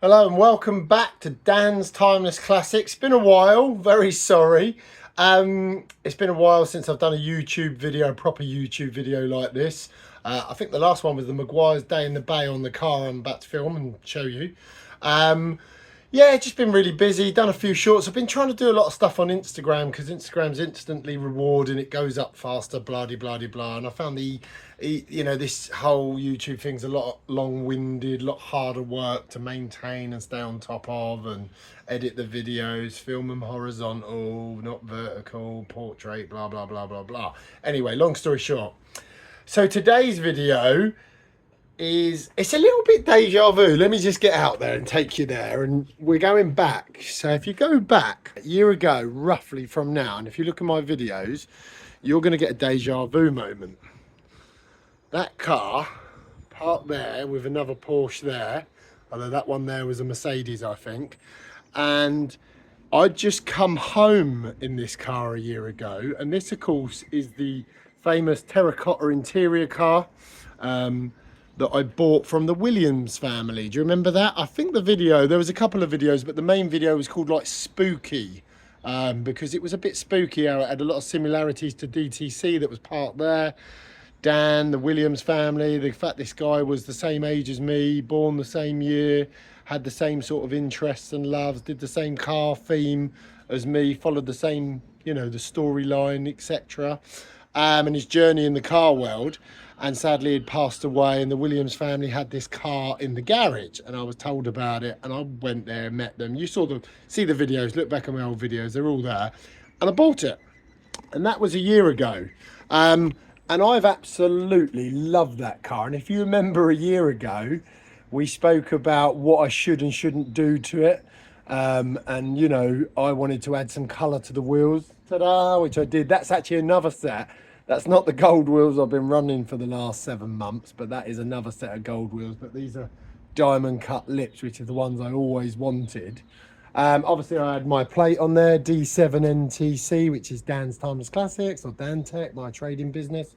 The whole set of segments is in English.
Hello and welcome back to Dan's Timeless Classics. Been a while, very sorry. It's been a while since I've done a YouTube video, a proper YouTube video like this. I think the last one was the Meguairs Day in the Bay on the car I'm about to film and show you. Yeah, just been really busy, done a few shorts. I've been trying to do a lot of stuff on Instagram because Instagram's instantly rewarding, it goes up faster, blah de blah de blah. And I found this whole YouTube thing's a lot long-winded, a lot harder work to maintain and stay on top of and edit the videos, film them horizontal, not vertical, portrait, blah blah blah blah blah. Anyway, long story short. So today's video it's a little bit deja vu. Let me just get out there and take you there, and we're going back. So if you go back a year ago roughly from now, and if you look at my videos, you're going to get a deja vu moment. That car parked there with another Porsche there, although that one there was a Mercedes, I think, and I'd just come home in this car a year ago, and this of course is the famous terracotta interior car that I bought from the Williams family. Do you remember that? I think the video, there was a couple of videos, but the main video was called like Spooky, because it was a bit spooky. It had a lot of similarities to DTC that was parked there. Dan, the Williams family, the fact this guy was the same age as me, born the same year, had the same sort of interests and loves, did the same car theme as me, followed the same, you know, the storyline, etc. And his journey in the car world. And sadly he'd passed away, and the Williams family had this car in the garage, and I was told about it, and I went there, met them. You see the videos, look back at my old videos, they're all there. And I bought it, and that was a year ago. And I've absolutely loved that car. And if you remember a year ago, we spoke about what I should and shouldn't do to it. And you know, I wanted to add some colour to the wheels, ta-da, which I did. That's actually another set. That's not the gold wheels I've been running for the last 7 months, but that is another set of gold wheels. But these are diamond cut lips, which are the ones I always wanted. Obviously I had my plate on there, D7NTC, which is Dan's Timeless Classics, or Dan Tech, my trading business.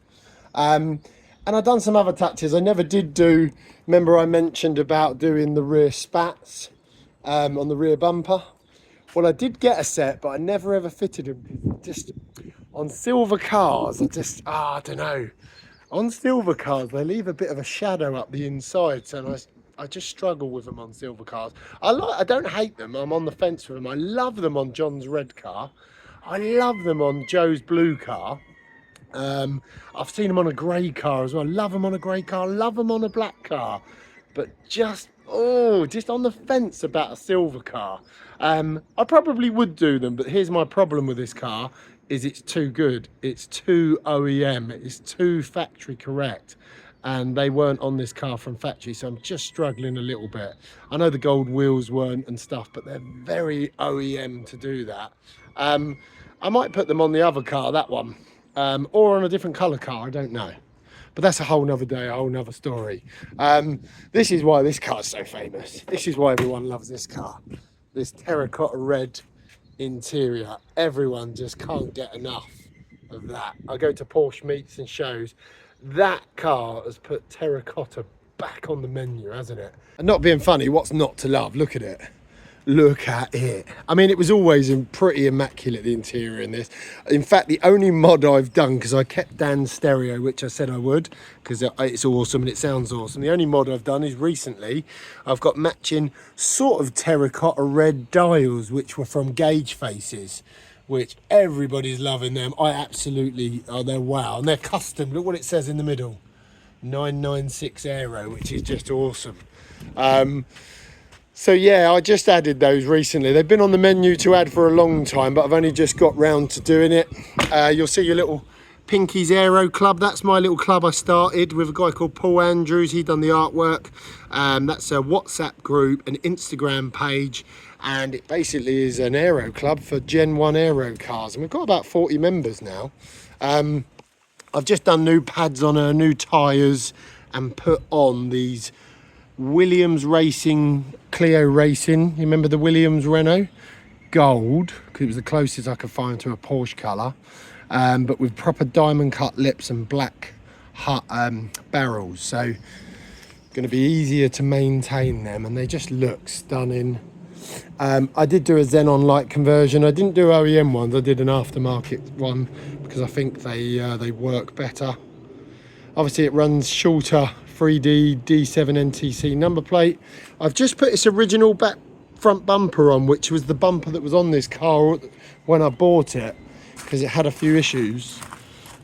And I've done some other touches. I never did do, remember I mentioned about doing the rear spats on the rear bumper. Well, I did get a set, but I never ever fitted them. Just on silver cars, I don't know. On silver cars, they leave a bit of a shadow up the inside, so I just struggle with them on silver cars. I don't hate them. I'm on the fence with them. I love them on John's red car. I love them on Joe's blue car. I've seen them on a grey car as well. Love them on a grey car. Love them on a black car. But just on the fence about a silver car. I probably would do them, but here's my problem with this car, is it's too good. It's too OEM. It's too factory correct. And they weren't on this car from factory, so I'm just struggling a little bit. I know the gold wheels weren't and stuff, but they're very OEM to do that. I might put them on the other car, that one, or on a different colour car, I don't know. But that's a whole nother day, a whole nother story. This is why this car's so famous. This is why everyone loves this car. This terracotta red interior. Everyone just can't get enough of that. I go to Porsche meets and shows. That car has put terracotta back on the menu, hasn't it? And not being funny, what's not to love? Look at it. Look at it. I mean, it was always pretty immaculate, the interior in this. In fact, the only mod I've done, because I kept Dan's stereo, which I said I would, because it's awesome and it sounds awesome. The only mod I've done is recently, I've got matching sort of terracotta red dials, which were from Gauge Faces, which everybody's loving them. I absolutely, they're wow. And they're custom. Look what it says in the middle. 996 AERO, which is just awesome. So yeah, I just added those recently. They've been on the menu to add for a long time, but I've only just got round to doing it. You'll see your little Pinky's Aero Club. That's my little club I started with a guy called Paul Andrews. He done the artwork. That's a WhatsApp group, an Instagram page, and it basically is an aero club for Gen 1 aero cars. And we've got about 40 members now. I've just done new pads on her, new tyres, and put on these Williams Racing, Clio Racing. You remember the Williams Renault? Gold, because it was the closest I could find to a Porsche colour. But with proper diamond cut lips and black barrels. So going to be easier to maintain them, and they just look stunning. I did do a xenon light conversion. I didn't do OEM ones, I did an aftermarket one because I think they work better. Obviously it runs shorter 3D D7 NTC number plate. I've just put its original back front bumper on, which was the bumper that was on this car when I bought it, because it had a few issues.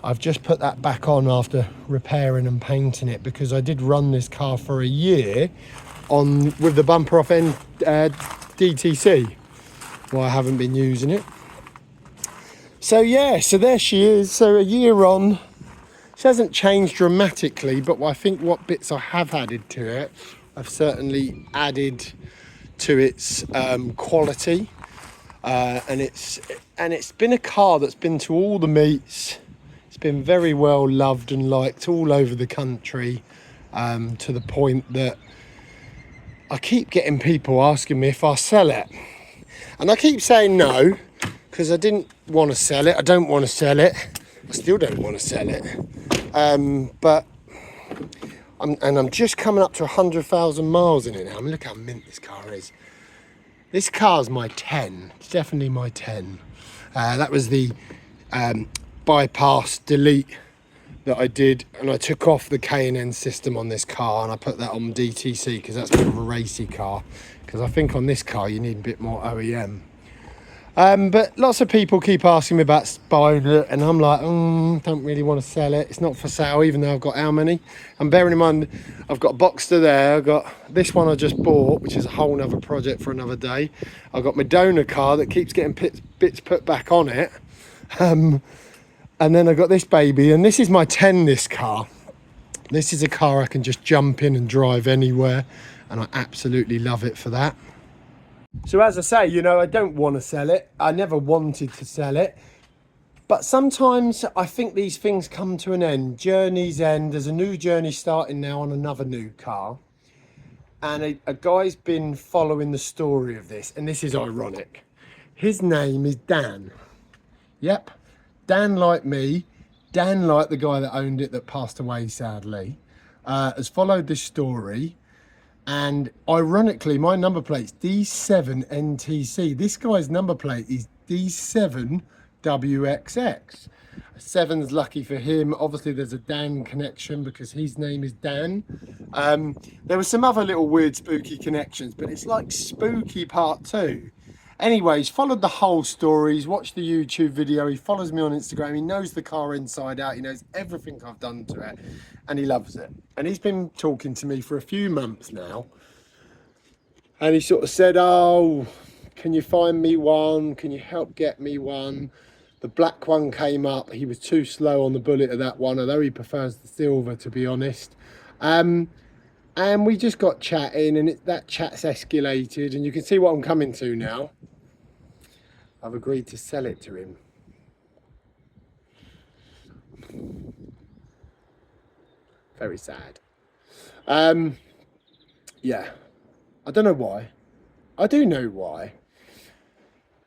I've just put that back on after repairing and painting it, because I did run this car for a year on with the bumper off end DTC. Well, I haven't been using it. So yeah, so there she is. So a year on, she hasn't changed dramatically, but I think what bits I have added to it, I've certainly added to its quality, and it's been a car that's been to all the meets. It's been very well loved and liked all over the country, to the point that I keep getting people asking me if I'll sell it, and I keep saying no, because I didn't want to sell it. I don't want to sell it. I still don't want to sell it, but I'm just coming up to 100,000 miles in it now. I mean, look how mint this car is. This car's my 10. It's definitely my 10. That was the bypass delete that I did, and I took off the K&N system on this car and I put that on DTC because that's more of a racy car, because I think on this car you need a bit more OEM. But lots of people keep asking me about buying it, and I'm like, don't really want to sell it. It's not for sale, even though I've got how many? And bearing in mind, I've got Boxster there. I've got this one I just bought, which is a whole nother project for another day. I've got my donor car that keeps getting bits put back on it. And then I've got this baby, and this is my 10, this car. This is a car I can just jump in and drive anywhere, and I absolutely love it for that. So as I say, you know, I don't want to sell it. I never wanted to sell it. But sometimes I think these things come to an end. Journeys end. There's a new journey starting now on another new car. And a guy's been following the story of this. And this is ironic. His name is Dan. Yep. Dan, like me. Dan, like the guy that owned it that passed away, sadly, has followed this story. And ironically, my number plate's D7NTC. This guy's number plate is D7WXX. 7's lucky for him. Obviously, there's a Dan connection because his name is Dan. There were some other little weird spooky connections, but it's like spooky part 2. Anyways, followed the whole story. He's watched the YouTube video. He follows me on Instagram. He knows the car inside out. He knows everything I've done to it, and he loves it. And he's been talking to me for a few months now. And he sort of said, oh, can you find me one? Can you help get me one? The black one came up. He was too slow on the bullet of that one, although he prefers the silver, to be honest. And we just got chatting, and that chat's escalated, and you can see what I'm coming to now. I've agreed to sell it to him. Very sad. Yeah, I don't know why. I do know why.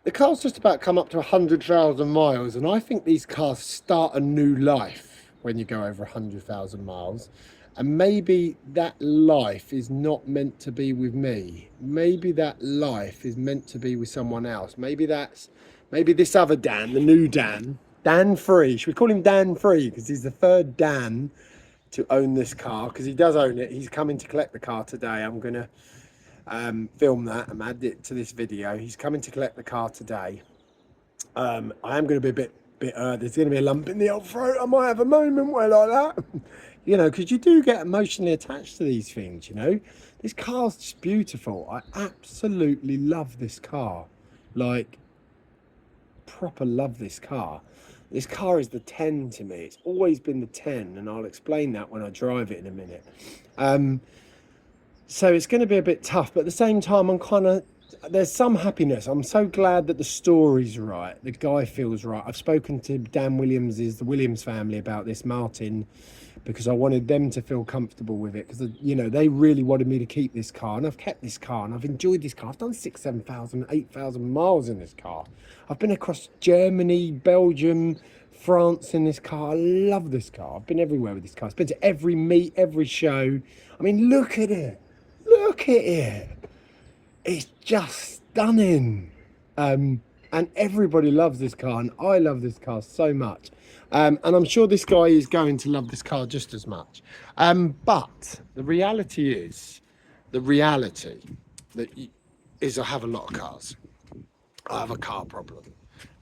The car's just about come up to 100,000 miles, and I think these cars start a new life when you go over 100,000 miles. And maybe that life is not meant to be with me. Maybe that life is meant to be with someone else. Maybe this other Dan, the new Dan, Dan Free. Should we call him Dan Free? Because he's the third Dan to own this car, because he does own it. He's coming to collect the car today. I'm going to film that and add it to this video. He's coming to collect the car today. I am going to be a bit there's going to be a lump in the old throat. I might have a moment where like that. You know, because you do get emotionally attached to these things, you know. This car's just beautiful. I absolutely love this car. Like, proper love this car. This car is the 10 to me. It's always been the 10, and I'll explain that when I drive it in a minute. So it's going to be a bit tough, but at the same time, there's some happiness. I'm so glad that the story's right. The guy feels right. I've spoken to Dan Williams, the Williams family, about this, Martin, because I wanted them to feel comfortable with it, because, you know, they really wanted me to keep this car, and I've kept this car, and I've enjoyed this car. I've done 6,000, 7,000, 8,000 miles in this car. I've been across Germany, Belgium, France in this car. I love this car. I've been everywhere with this car. I've been to every meet, every show. I mean, look at it. Look at it. It's just stunning. And everybody loves this car, and I love this car so much. And I'm sure this guy is going to love this car just as much. But the reality is I have a lot of cars. I have a car problem.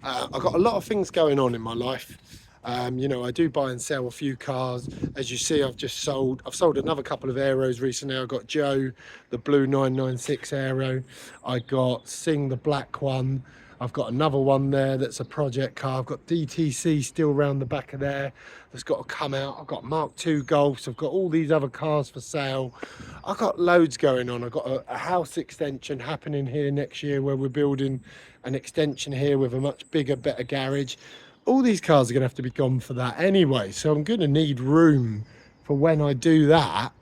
I've got a lot of things going on in my life. You know, I do buy and sell a few cars. As you see, I've sold another couple of AEROs recently. I got Joe, the blue 996 AERO. I got Sing, the black one. I've got another one there that's a project car. I've got DTC still around the back of there that's got to come out. I've got Mark II Golfs. I've got all these other cars for sale. I've got loads going on. I've got a house extension happening here next year where we're building an extension here with a much bigger, better garage. All these cars are going to have to be gone for that anyway. So I'm going to need room for when I do that.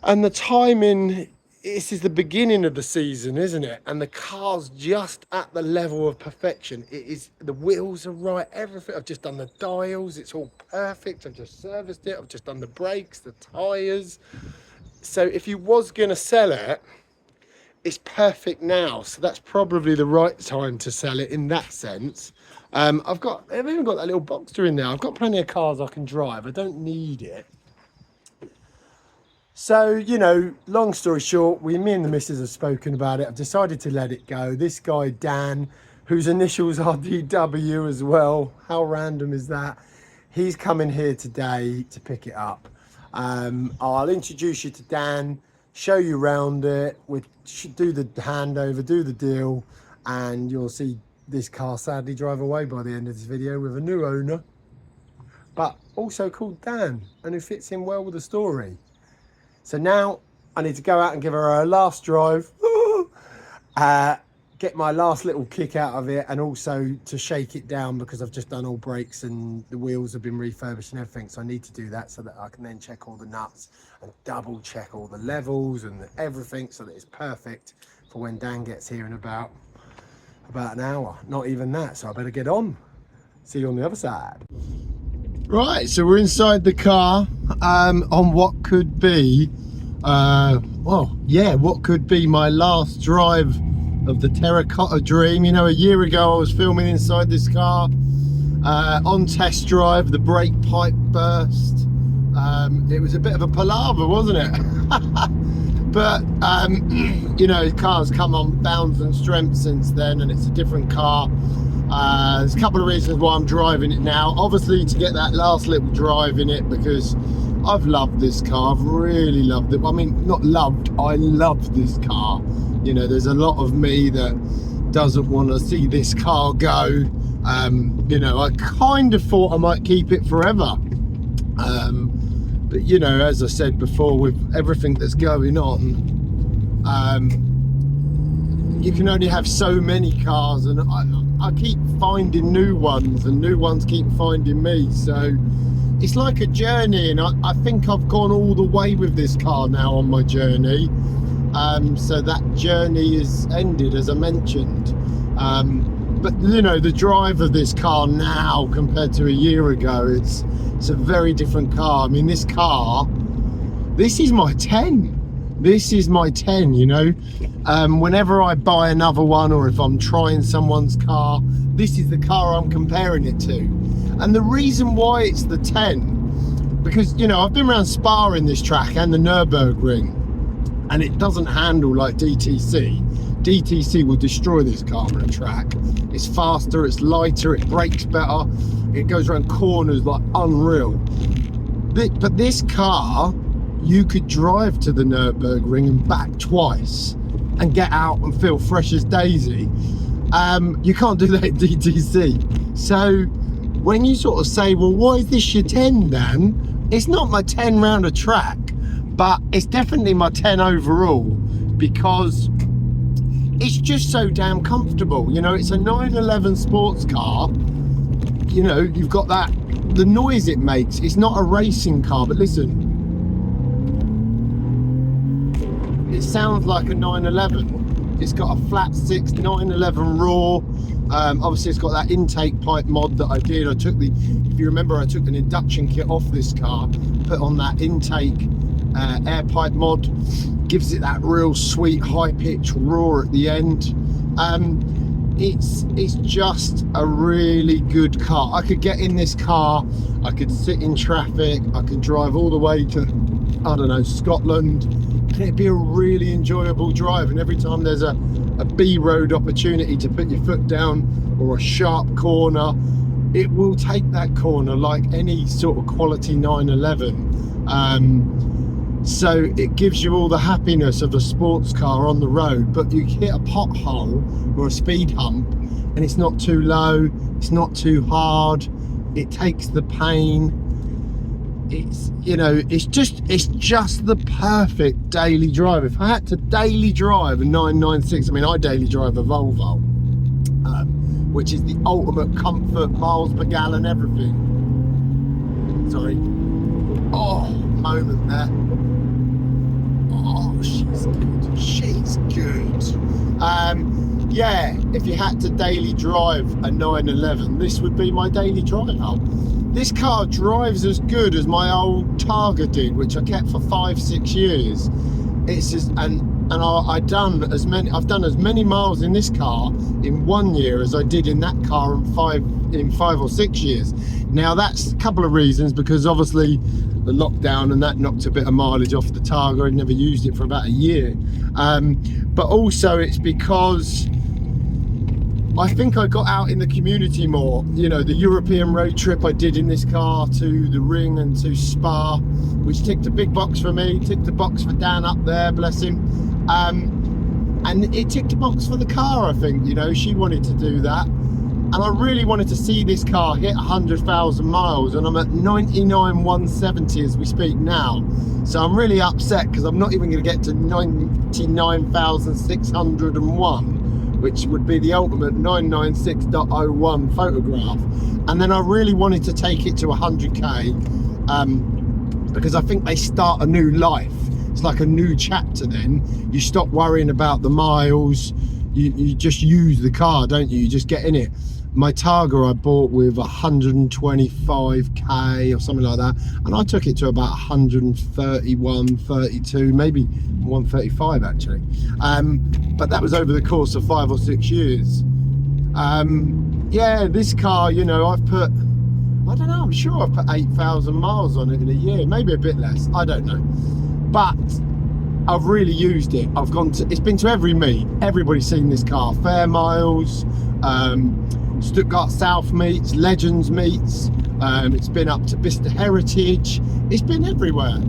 And the timing, this is the beginning of the season, isn't it? And the car's just at the level of perfection. It is, the wheels are right, everything. I've just done the dials, it's all perfect. I've just serviced it. I've just done the brakes, the tires. So if you was going to sell it, it's perfect now. So that's probably the right time to sell it in that sense. I've even got that little Boxster in there. I've got plenty of cars I can drive. I don't need it. So, you know, long story short, me and the missus have spoken about it. I've decided to let it go. This guy, Dan, whose initials are DW as well. How random is that? He's coming here today to pick it up. I'll introduce you to Dan, show you around it. We should do the handover, do the deal, and you'll see this car sadly drive away by the end of this video with a new owner, but also called Dan, and who fits in well with the story. So now I need to go out and give her a last drive, get my last little kick out of it, and also to shake it down because I've just done all brakes and the wheels have been refurbished and everything. So I need to do that so that I can then check all the nuts and double check all the levels and everything so that it's perfect for when Dan gets here in about an hour. Not even that, so I better get on. See you on the other side. Right, so we're inside the car on what could be what could be my last drive of the terracotta dream. You know, a year ago I was filming inside this car on test drive. The brake pipe burst. It was a bit of a palaver, wasn't it? But you know, the car's come on bounds and strength since then, and it's a different car. There's a couple of reasons why I'm driving it now. Obviously to get that last little drive in it, because I've loved this car. I've really loved it. I mean, not loved, I love this car. You know, there's a lot of me that doesn't want to see this car go. You know, I kind of thought I might keep it forever. But you know, as I said before, with everything that's going on, you can only have so many cars, and I keep finding new ones, and new ones keep finding me. So it's like a journey, and I think I've gone all the way with this car now on my journey. So that journey is ended, as I mentioned. But you know, the drive of this car now compared to a year ago, it's a very different car. I mean, this car, this is my 10. This is my 10, you know. Whenever I buy another one, or if I'm trying someone's car, this is the car I'm comparing it to. And the reason why it's the 10, because, you know, I've been around Spary in this track and the Nürburgring, and it doesn't handle like DTC. DTC will destroy this car on a track. It's faster, it's lighter, it brakes better, it goes around corners like unreal. But this car, you could drive to the Nürburgring and back twice and get out and feel fresh as daisy. You can't do that at DTC. So when you sort of say, well, why is this your 10, Dan? It's not my 10 round a track, but it's definitely my 10 overall, because it's just so damn comfortable. You know, it's a 911 sports car. You know, you've got that, the noise it makes. It's not a racing car, but listen, it sounds like a 911. It's got a flat 6 911 raw. Obviously it's got that intake pipe mod that I did. If you remember, I took an induction kit off this car, put on that intake air pipe mod. Gives it that real sweet high pitch roar at the end. It's just a really good car. I could get in this car, I could sit in traffic, I could drive all the way to, I don't know, Scotland, and it'd be a really enjoyable drive. And every time there's a B road opportunity to put your foot down or a sharp corner, it will take that corner like any sort of quality 911. So it gives you all the happiness of a sports car on the road, but you hit a pothole or a speed hump and it's not too low, it's not too hard, it takes the pain. It's, you know, it's just the perfect daily drive. If I had to daily drive a 996, I mean, I daily drive a Volvo, which is the ultimate comfort, miles per gallon, everything. Sorry. Oh, moment there. Oh, she's good. She's good. Yeah, if you had to daily drive a 911, this would be my daily drive. This car drives as good as my old Targa did, which I kept for 5-6 years. It's just, I've done as many miles in this car in 1 year as I did in that car in 5 or 6 years. Now that's a couple of reasons, because obviously the lockdown and that knocked a bit of mileage off the Targa. I'd never used it for about a year, but also it's because I think I got out in the community more. You know, the European road trip I did in this car to the Ring and to Spa, which ticked a big box for me, ticked a box for Dan up there, bless him, and it ticked a box for the car. I think, you know, she wanted to do that, and I really wanted to see this car hit 100,000 miles, and I'm at 99,170 as we speak now. So I'm really upset because I'm not even going to get to 99,601, which would be the ultimate 996.01 photograph. And then I really wanted to take it to 100k, because I think they start a new life. It's like a new chapter then. You stop worrying about the miles, you just use the car, don't you? You just get in it. My Targa I bought with 125k or something like that, and I took it to about 131, 32, maybe 135 actually. But that was over the course of 5 or 6 years. Yeah, this car, you know, I've put, I don't know, I'm sure I've put 8,000 miles on it in a year, maybe a bit less, I don't know. But I've really used it. I've gone to, it's been to every meet. Everybody's seen this car. Fair Miles, Stuttgart South meets, Legends meets. It's been up to Bicester Heritage. It's been everywhere.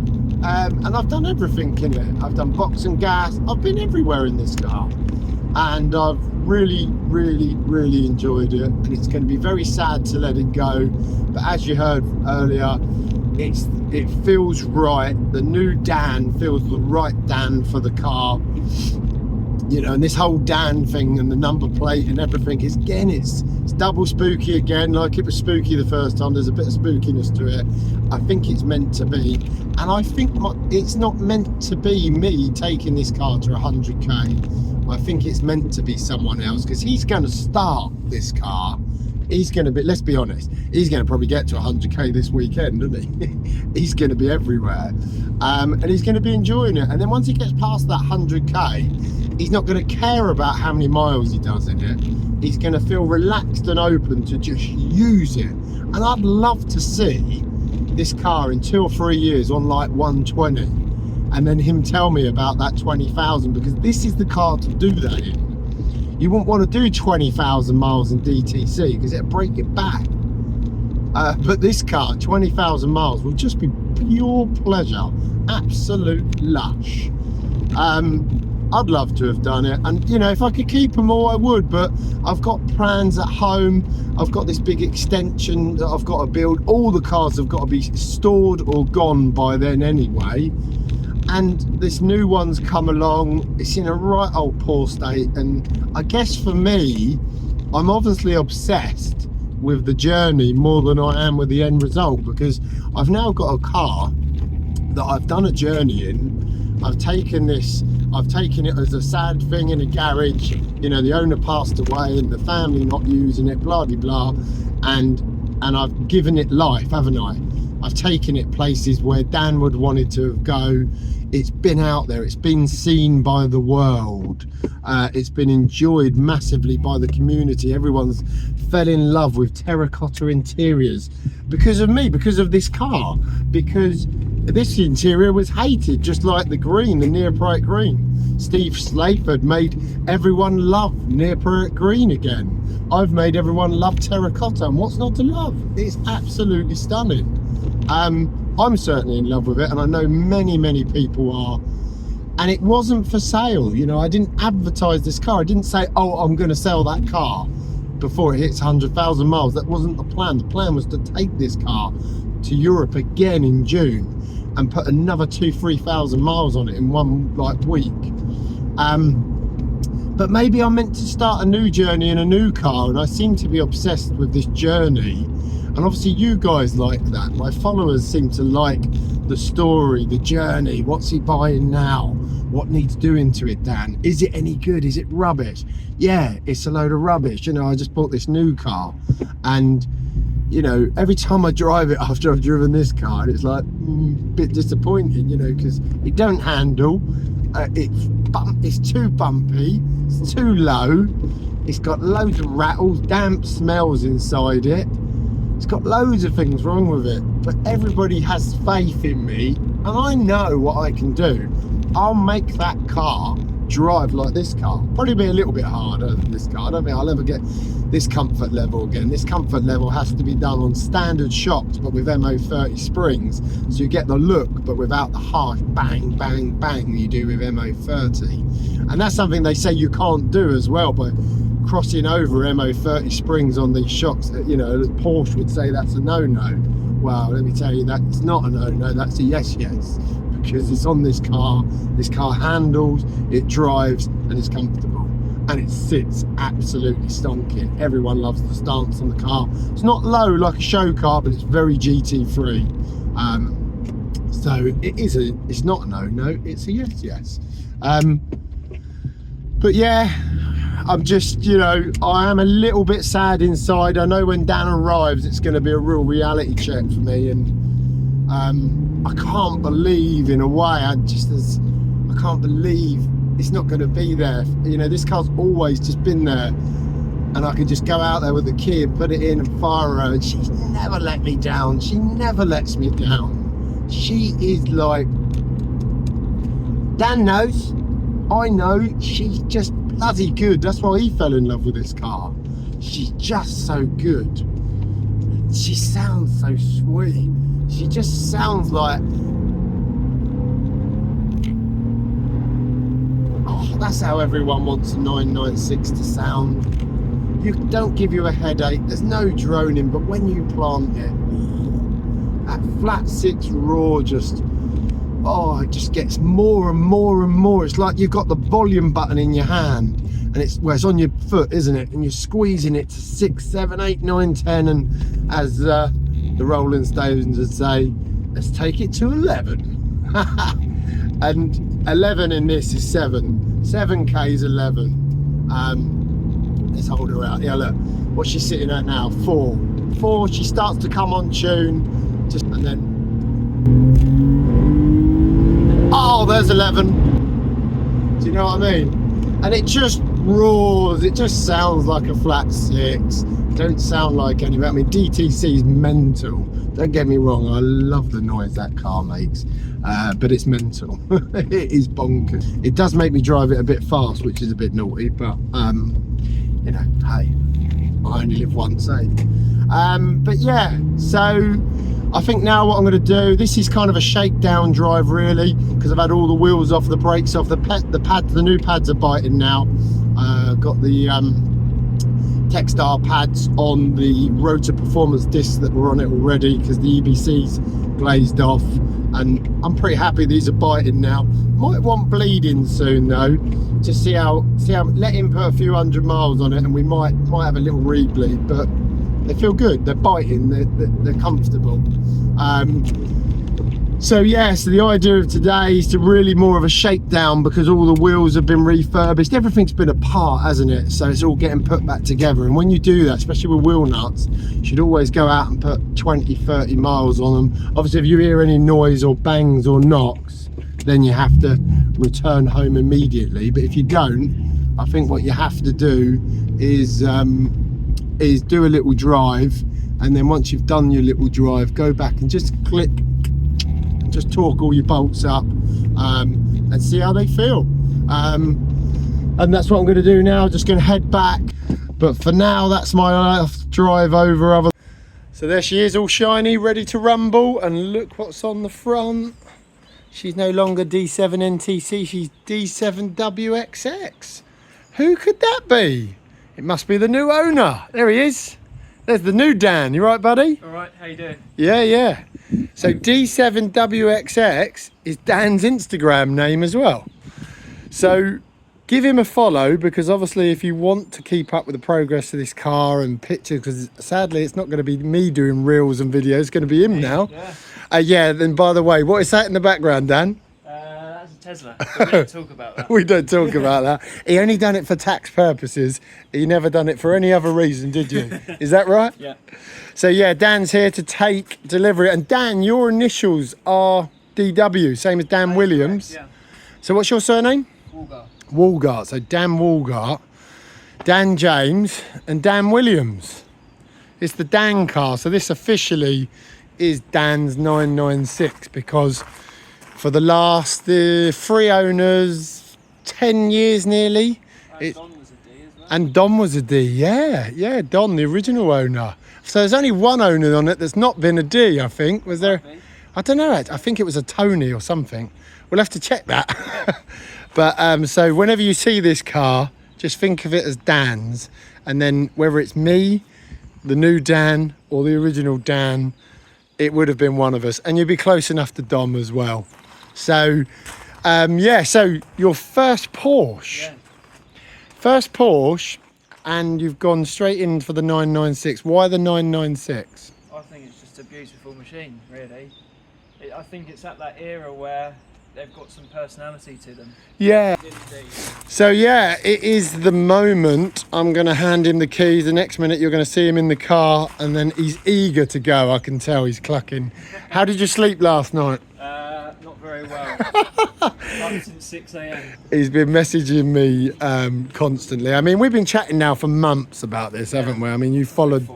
And I've done everything in it. I've done box and gas. I've been everywhere in this car. And I've really, really, really enjoyed it. And it's going to be very sad to let it go. But as you heard earlier, it feels right. The new Dan feels the right Dan for the car. You know, and this whole Dan thing and the number plate and everything is, again, it's double spooky again, like it was spooky the first time. There's a bit of spookiness to it. I think it's meant to be, and I think it's not meant to be me taking this car to 100k. I think it's meant to be someone else, because he's going to start this car. He's going to be, let's be honest, he's going to probably get to 100k this weekend, isn't he? He's going to be everywhere, and he's going to be enjoying it. And then once he gets past that 100k, he's not going to care about how many miles he does in it. He's going to feel relaxed and open to just use it. And I'd love to see this car in 2 or 3 years on like 120, and then him tell me about that 20,000, because this is the car to do that in. You wouldn't want to do 20,000 miles in DTC because it'd break your back. But this car, 20,000 miles, will just be pure pleasure, absolute lush. I'd love to have done it, and you know, if I could keep them all I would, but I've got plans at home. I've got this big extension that I've got to build. All the cars have got to be stored or gone by then anyway, and this new one's come along. It's in a right old poor state, and I guess for me, I'm obviously obsessed with the journey more than I am with the end result, because I've now got a car that I've done a journey in. I've taken this I've taken it as a sad thing in a garage. You know, the owner passed away and the family not using it, blah de blah, and I've given it life, haven't I? I've taken it places where Dan would wanted to go. It's been out there, it's been seen by the world, it's been enjoyed massively by the community. Everyone's fell in love with terracotta interiors because of me, because of this car, because this interior was hated, just like the green, the Neoprite green. Steve Slayford made everyone love Neoprite green again. I've made everyone love terracotta, and what's not to love? It's absolutely stunning. I'm certainly in love with it, and I know many people are. And it wasn't for sale, you know. I didn't advertise this car. I didn't say, oh, I'm going to sell that car before it hits 100,000 miles. That wasn't the plan. The plan was to take this car to Europe again in June and put another 2,000-3,000 miles on it in one week. But maybe I'm meant to start a new journey in a new car, and I seem to be obsessed with this journey. And obviously you guys like that. My followers seem to like the story, the journey. What's he buying now? What needs doing to it, Dan? Is it any good? Is it rubbish? Yeah, it's a load of rubbish. You know, I just bought this new car, and you know, every time I drive it after I've driven this car, it's like a bit disappointing, you know, because it don't handle. It's too bumpy. It's too low. It's got loads of rattles, damp smells inside it. It's got loads of things wrong with it, but everybody has faith in me, and I know what I can do. I'll make that car drive like this car. Probably be a little bit harder than this car. I don't think I'll ever get this comfort level again. This comfort level has to be done on standard shocks, but with MO30 springs, so you get the look, but without the harsh bang, bang, bang you do with MO30. And that's something they say you can't do as well by crossing over MO30 springs on these shocks. You know, Porsche would say that's a no-no. Well, let me tell you, that it's not a no-no, that's a yes, because it's on this car. This car handles, it drives, and it's comfortable, and it sits absolutely stonking. Everyone loves the stance on the car. It's not low like a show car, but it's very GT3. So it's not a no-no, it's a yes. But yeah, I'm just, you know, I am a little bit sad inside. I know when Dan arrives, it's going to be a real reality check for me, and I can't believe, in a way, I can't believe it's not going to be there. You know, this car's always just been there, and I could just go out there with the key and put it in and fire her, and she's never let me down. She never lets me down. She is like, Dan knows, I know, she's just bloody good. That's why he fell in love with this car. She's just so good. She sounds so sweet. She just sounds like, oh, that's how everyone wants a 996 to sound. You don't give you a headache. There's no droning, but when you plant it, that flat six roar just, oh, it just gets more and more and more. It's like you've got the volume button in your hand, and it's on your foot, isn't it? And you're squeezing it to 6, 7, 8, 9, 10, and as the Rolling Stones would say, let's take it to 11. And 11 in this is 7. 7K is 11. Let's hold her out. Yeah, look, what's she sitting at now? 4. 4. She starts to come on tune, and then, oh, there's 11. Do you know what I mean? And it just roars. It just sounds like a flat 6. Don't sound like any. I mean, DTC is mental. Don't get me wrong. I love the noise that car makes, but it's mental. It is bonkers. It does make me drive it a bit fast, which is a bit naughty. But you know, hey, I only live once, eh? But yeah, so I think now what I'm going to do, this is kind of a shakedown drive really, because I've had all the wheels off, the brakes off, the new pads are biting now. Got the Textar pads on the rotor performance discs that were on it already, because the EBC's glazed off, and I'm pretty happy these are biting now. Might want bleeding soon though, to see how let him put a few 100 miles on it, and we might have a little re-bleed, but they feel good, they're biting, they're comfortable. So yes, the idea of today is to really more of a shakedown, because all the wheels have been refurbished. Everything's been apart, hasn't it? So it's all getting put back together. And when you do that, especially with wheel nuts, you should always go out and put 20, 30 miles on them. Obviously, if you hear any noise or bangs or knocks, then you have to return home immediately. But if you don't, I think what you have to do is do a little drive, and then once you've done your little drive, go back and just click, just torque all your bolts up, and see how they feel. And that's what I'm going to do now. Just going to head back, but for now that's my last drive over. So there she is, all shiny, ready to rumble, and look what's on the front. She's no longer D7 NTC, she's D7 WXX. Who could that be? It must be the new owner. There he is. There's the new Dan. You right, buddy? All right, how you doing? Yeah. So D7WXX is Dan's Instagram name as well. So give him a follow, because obviously if you want to keep up with the progress of this car and pictures, because sadly it's not going to be me doing reels and videos, it's going to be him now. Yeah, then by the way, what is that in the background, Dan? That's a Tesla. We don't talk about that. We don't talk about that. He only done it for tax purposes. He never done it for any other reason, did you? Is that right? Yeah. So yeah, Dan's here to take delivery. And Dan, your initials are DW, same as Dan Williams. Correct, yeah. So what's your surname? Woolgart. So Dan Woolgart, Dan James, and Dan Williams. It's the Dan car. So this officially is Dan's 996, because for the last 3 owners, 10 years nearly. Don was a D as well. And Don was a D, yeah, Don, the original owner. So there's only one owner on it that's not been a D, I think. Was there? I don't know. I think it was a Tony or something. We'll have to check that. But so whenever you see this car, just think of it as Dan's, and then whether it's me, the new Dan, or the original Dan, it would have been one of us, and you'd be close enough to Dom as well. So yeah, so your first Porsche, and you've gone straight in for the 996. Why the 996? I think it's just a beautiful machine, really. I think it's at that era where they've got some personality to them. Yeah. So yeah, it is the moment. I'm going to hand him the keys. The next minute you're going to see him in the car, and then he's eager to go. I can tell he's clucking. How did you sleep last night? Not very well. Up since 6 a.m. He's been messaging me constantly. I mean, we've been chatting now for months about this, haven't we? I mean, you followed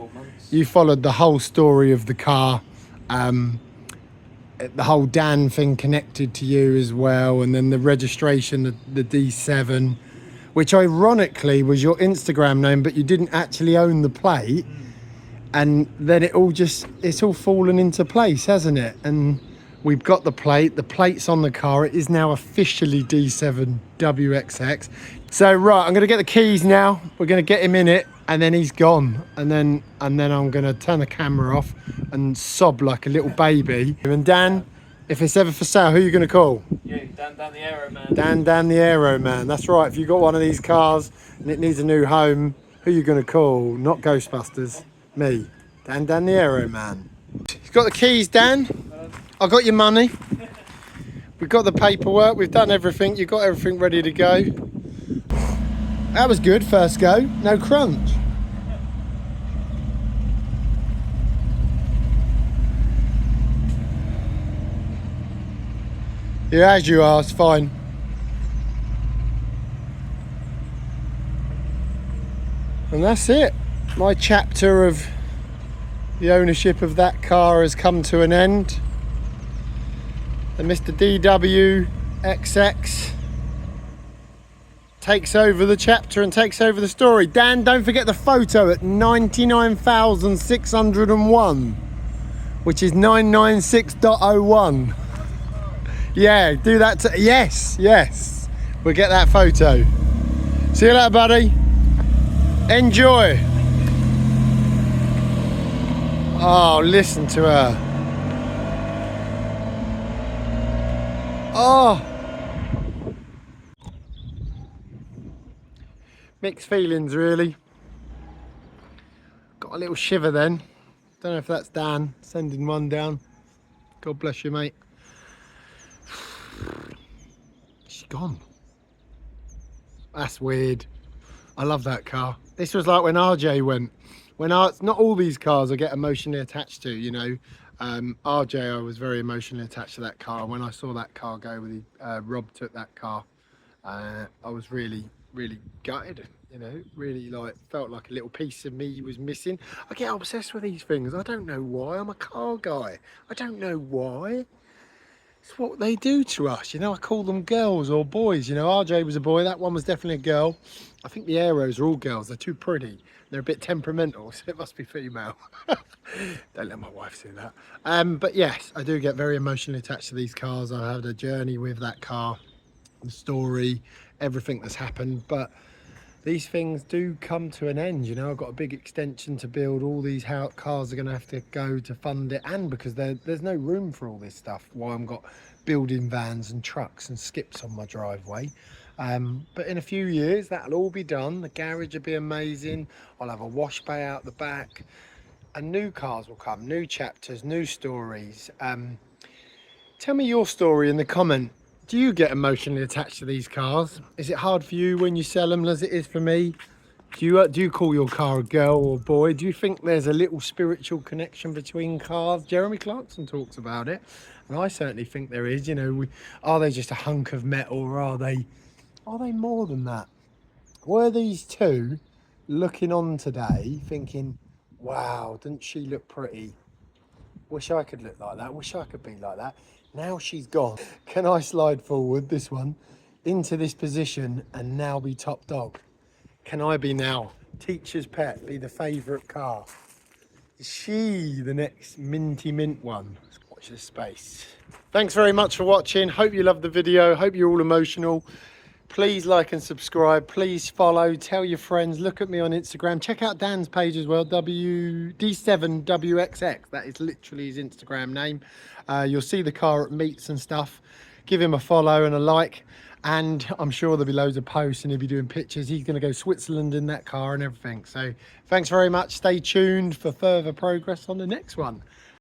the whole story of the car. The whole Dan thing connected to you as well, and then the registration, the D7, which ironically was your Instagram name, but you didn't actually own the plate. And then it's all fallen into place, hasn't it? And we've got the plate's on the car. It is now officially D7 WXX. So right, I'm gonna get the keys now. We're gonna get him in it, and then he's gone. And then I'm gonna turn the camera off and sob like a little baby. And Dan, if it's ever for sale, who are you gonna call? You, Dan the AERO man. Dan the AERO man. That's right. If you've got one of these cars and it needs a new home, who are you gonna call? Not Ghostbusters, me. Dan the AERO man. You've got the keys, Dan. I got your money. We've got the paperwork. We've done everything. You've got everything ready to go. That was good, first go. No crunch. Yeah, as you are, it's fine. And that's it. My chapter of the ownership of that car has come to an end. And Mr. DWXX takes over the chapter and takes over the story. Dan, don't forget the photo at 99,601, which is 996.01. Yeah, do that. Yes. We'll get that photo. See you later, buddy. Enjoy. Oh, listen to her. Oh. Mixed feelings, really. Got a little shiver then. Don't know if that's Dan sending one down. God bless you, mate. gone. That's weird. I love that car. This was like when RJ went. Not all these cars I get emotionally attached to, you know. RJ, I was very emotionally attached to that car. When I saw that car go with Rob took that car, I was really, really gutted, you know, really like felt like a little piece of me was missing. I get obsessed with these things. I don't know why. I'm a car guy. I don't know why. It's what they do to us, you know. I call them girls or boys, you know. RJ was a boy, that one was definitely a girl. I think the AEROs are all girls. They're too pretty. They're a bit temperamental, so it must be female. Don't let my wife do that. But yes, I do get very emotionally attached to these cars. I had a journey with that car, the story, everything that's happened. But these things do come to an end, you know. I've got a big extension to build. All these cars are going to have to go to fund it, and because there's no room for all this stuff while I've got building vans and trucks and skips on my driveway. But in a few years that'll all be done. The garage will be amazing. I'll have a wash bay out the back, and new cars will come, new chapters, new stories. Tell me your story in the comment. Do you get emotionally attached to these cars? Is it hard for you when you sell them as it is for me? Do you call your car a girl or boy? Do you think there's a little spiritual connection between cars? Jeremy Clarkson talks about it, and I certainly think there is. You know, are they just a hunk of metal, or are they more than that? Were these two looking on today thinking, wow, doesn't she look pretty? Wish I could look like that. Wish I could be like that. Now she's gone. Can I slide forward, this one, into this position and now be top dog? Can I be now teacher's pet, be the favourite car? Is she the next minty mint one? Let's watch this space. Thanks very much for watching. Hope you loved the video. Hope you're all emotional. Please like and subscribe. Please follow. Tell your friends. Look at me on Instagram. Check out Dan's page as well. D7WXX. That is literally his Instagram name. You'll see the car at meets and stuff. Give him a follow and a like. And I'm sure there'll be loads of posts and he'll be doing pictures. He's going to go Switzerland in that car and everything. So thanks very much. Stay tuned for further progress on the next one.